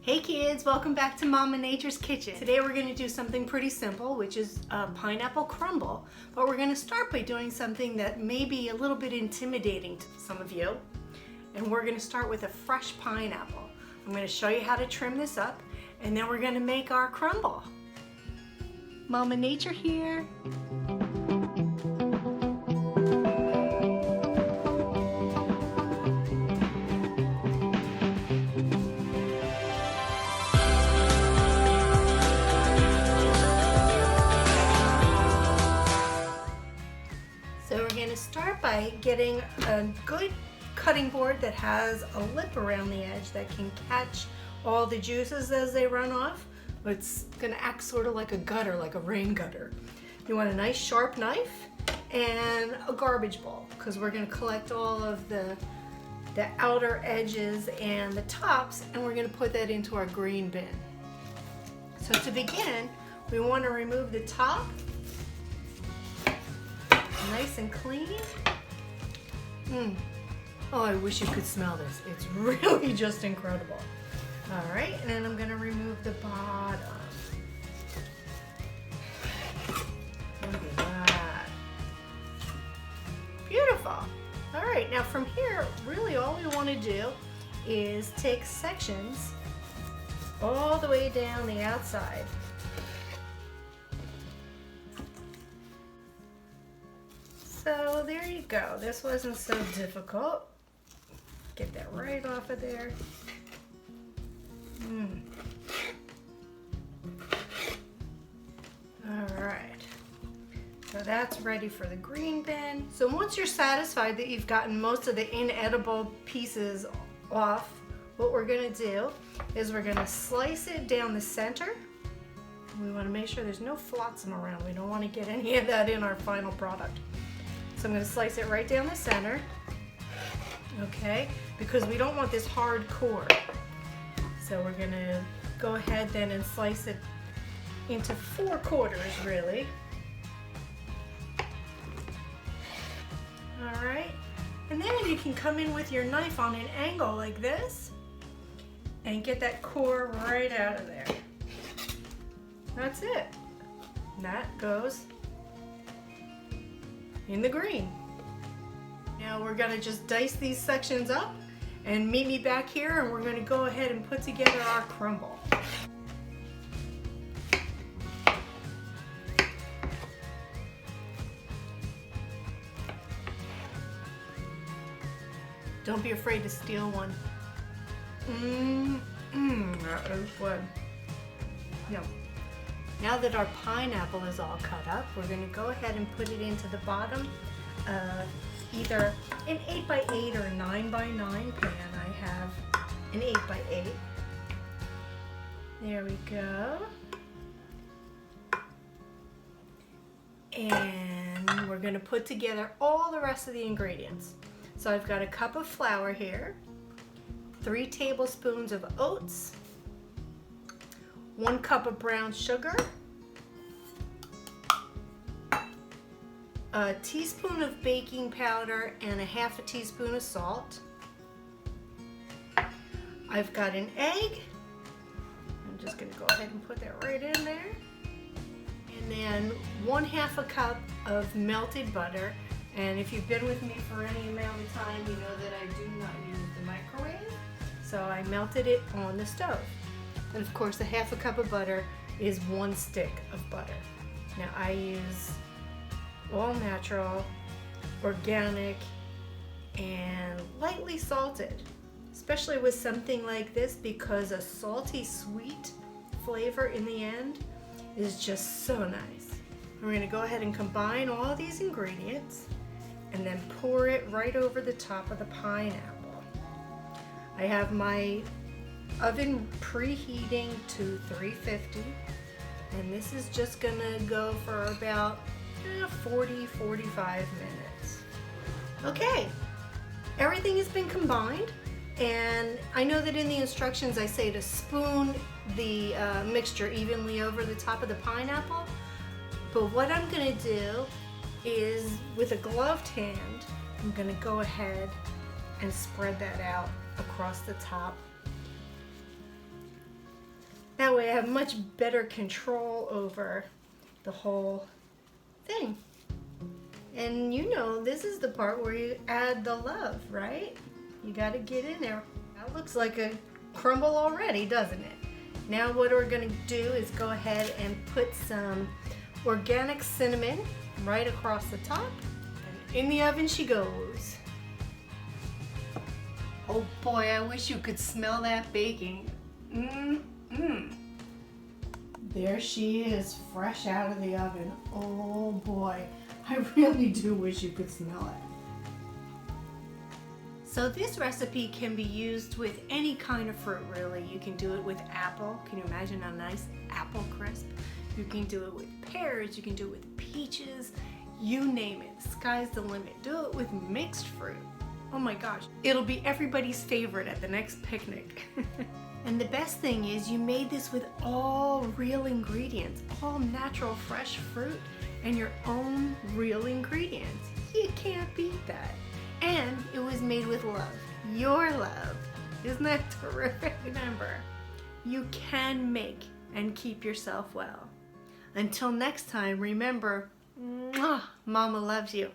Hey kids, welcome back to Mama Nature's Kitchen. Today we're going to do something pretty simple, which is a pineapple crumble, but we're going to start by doing something that may be a little bit intimidating to some of you. And we're going to start with a fresh pineapple. I'm going to show you how to trim this up, and then we're going to make our crumble. Mama Nature here. So we're going to start by getting a good cutting board that has a lip around the edge that can catch all the juices as they run off. It's going to act sort of like a gutter, like a rain gutter. You want a nice sharp knife and a garbage bowl because we're going to collect all of the outer edges and the tops, and we're going to put that into our green bin. So to begin, we want to remove the top. Nice and clean. Oh, I wish you could smell this. It's really just incredible. All right, and then I'm gonna remove the bottom. Look at that. Beautiful. All right, now from here, really all we wanna do is take sections all the way down the outside. So there you go. This wasn't so difficult. Get that right off of there. All right. So that's ready for the green bin. So once you're satisfied that you've gotten most of the inedible pieces off, what we're gonna do is we're gonna slice it down the center. We wanna make sure there's no flotsam around. We don't wanna get any of that in our final product. So I'm going to slice it right down the center, okay, because we don't want this hard core. So we're going to go ahead then and slice it into 4 quarters, really. All right, and then you can come in with your knife on an angle like this and get that core right out of there. That's it. And that goes in the green. Now we're gonna just dice these sections up and meet me back here, and we're gonna go ahead and put together our crumble. Don't be afraid to steal one. That is good. Now that our pineapple is all cut up, we're going to go ahead and put it into the bottom of either an 8x8 or 9x9 pan. I have an 8x8. There we go. And we're going to put together all the rest of the ingredients. So I've got a cup of flour here, 3 tablespoons of oats, 1 cup of brown sugar, a teaspoon of baking powder, and a half a teaspoon of salt. I've got an egg. I'm just going to go ahead and put that right in there. And then 1/2 a cup of melted butter. And if you've been with me for any amount of time, you know that I do not use the microwave. So I melted it on the stove. And of course, a 1/2 cup of butter is 1 stick of butter. Now I use all natural, organic, and lightly salted, especially with something like this, because a salty sweet flavor in the end is just so nice. We're gonna go ahead and combine all these ingredients and then pour it right over the top of the pineapple. I have my oven preheating to 350, and this is just gonna go for about 40-45 minutes. Okay, everything has been combined, and I know that in the instructions I say to spoon the mixture evenly over the top of the pineapple, but what I'm gonna do is, with a gloved hand, I'm gonna go ahead and spread that out across the top That way I have much better control over the whole thing. And you know, this is the part where you add the love, right? You got to get in there. That looks like a crumble already, doesn't it? Now what we're going to do is go ahead and put some organic cinnamon right across the top. And in the oven she goes. Oh boy, I wish you could smell that baking. There she is, fresh out of the oven. Oh boy, I really do wish you could smell it. So this recipe can be used with any kind of fruit, really. You can do it with apple. Can you imagine a nice apple crisp? You can do it with pears, you can do it with peaches, you name it. Sky's the limit. Do it with mixed fruit. Oh my gosh, it'll be everybody's favorite at the next picnic. And the best thing is you made this with all real ingredients, all natural fresh fruit and your own real ingredients. You can't beat that. And it was made with love, your love. Isn't that terrific? Remember, you can make and keep yourself well. Until next time, remember, Mama loves you.